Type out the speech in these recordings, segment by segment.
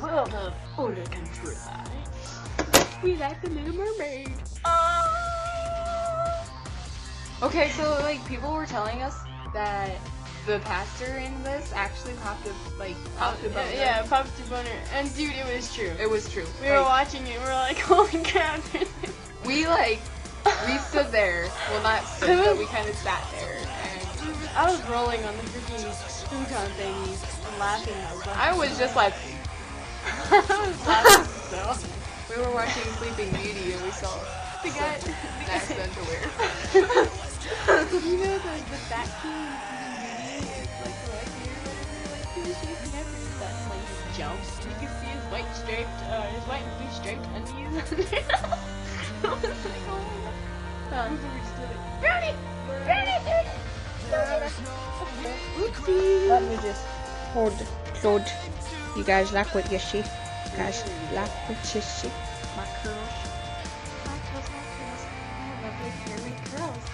world of Order Control. We like the Little Mermaid. Okay, so like people were telling us that the pastor in this actually popped a boner. Yeah, popped a boner. And dude, it was true. It was true. We were watching it and we were like, holy crap. We stood there. Well, not stood, but we kind of sat there. And I was rolling on the freaking Futon thingies and laughing. I was just like, I was laughing so. we were watching Sleeping Beauty and we saw The guy. nice underwear. You know the fat kid in Sleeping Beauty is like right here, whatever, like he was chasing after his son when he jumps. You can see his white and blue striped undies under. I was like, oh my god. Brownie! Oopsie! Let me just hold you guys like what you see. You guys like what you see. My curls. My curls. I have lovely curly curls.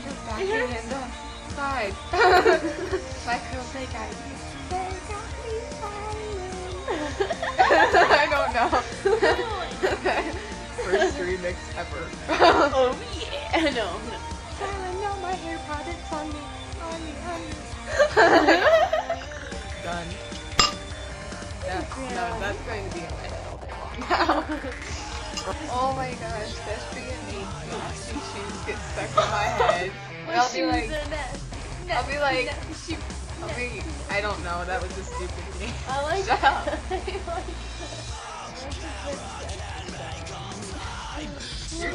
You're backing in the side. My curls, they got me. They got me silent. I don't know. First remix ever. Oh yeah! No. Silent, no, my hair products on me. Done. Yeah, no, that's going to be in my head all day long now. Oh my gosh, Destry and Nate's nasty shoes get stuck in my head. And I'll be like, I don't know, that was just stupid to me. I like Shut that. up. You're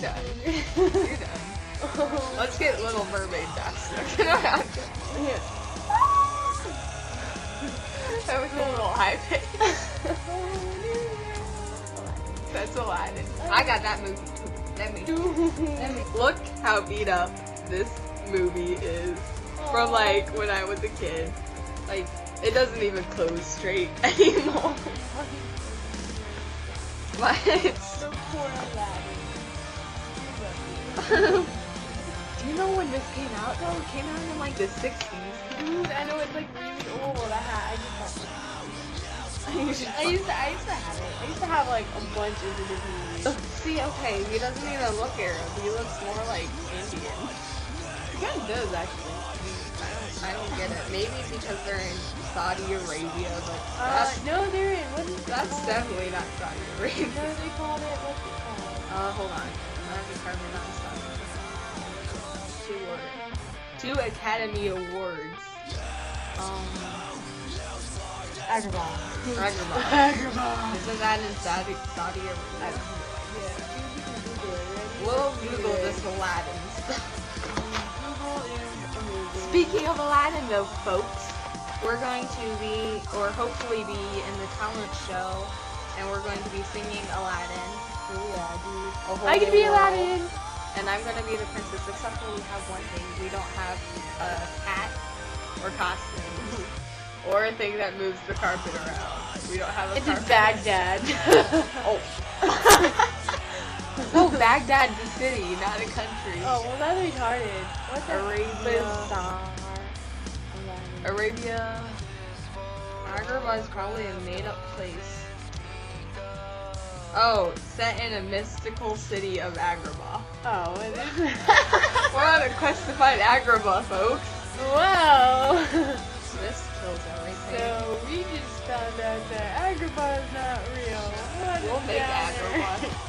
done. You're done. Let's get Little Mermaid dust. That was a little high pitch. That's Aladdin. I got that movie too. Let me. Look how beat up this movie is from like when I was a kid. Like it doesn't even close straight anymore. What? So poor Aladdin. Do you know when this came out though? It came out in like the 60s. Dude, I know it's like really old. I used to have it. I used to have like a bunch of the Disney movies. See, okay, he doesn't even look Arab. He looks more like Indian. He kind of does actually. I don't get it. Maybe because they're in Saudi Arabia, but No, they're in. What is it that's called? definitely not Saudi Arabia. No, they called it. What's it called? Hold on. I'm determined on Saudi. Two Academy Awards. Agrabah. Agrabah. Isn't that in Saudi Arabia? We'll Google this Aladdin stuff. Speaking of Aladdin though, folks, we're going to be, or hopefully be, in the talent show, and we're going to be singing Aladdin. Oh yeah, dude. A whole I could new be world. Aladdin. And I'm going to be the princess, except for we have one thing. We don't have a hat or costume or a thing that moves the carpet around. We don't have a It's carpet. in Baghdad. Oh. No, Baghdad's a city, not a country. Oh, well, that's retarded. What's Arabia. Agrabah is probably a made-up place. Oh, set in a mystical city of Agrabah. Oh, it is. We're on a quest to find Agrabah, folks. Wow. This kills everything. So we just found out that Agrabah is not real. What We'll a make downer. Agrabah.